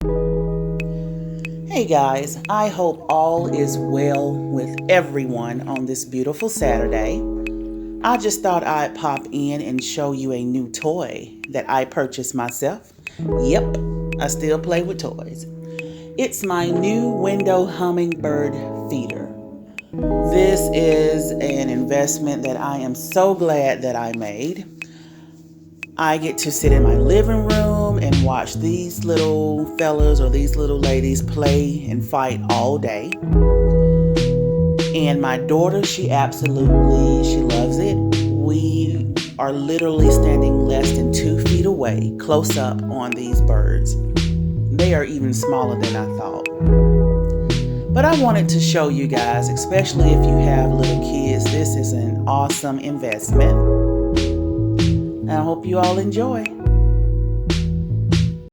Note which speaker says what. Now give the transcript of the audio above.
Speaker 1: Hey guys, I hope all is well with everyone on this beautiful Saturday. I just thought I'd pop in and show you a new toy that I purchased myself. Yep, I still play with toys. It's my new window hummingbird feeder. This is an investment that I am so glad that I made. I get to sit in my living room and watch these little fellas or these little ladies play and fight all day. And my daughter, she loves it. We are literally standing less than 2 feet away, close up on these birds. They are even smaller than I thought. But I wanted to show you guys, especially if you have little kids, this is an awesome investment. I hope you all enjoy.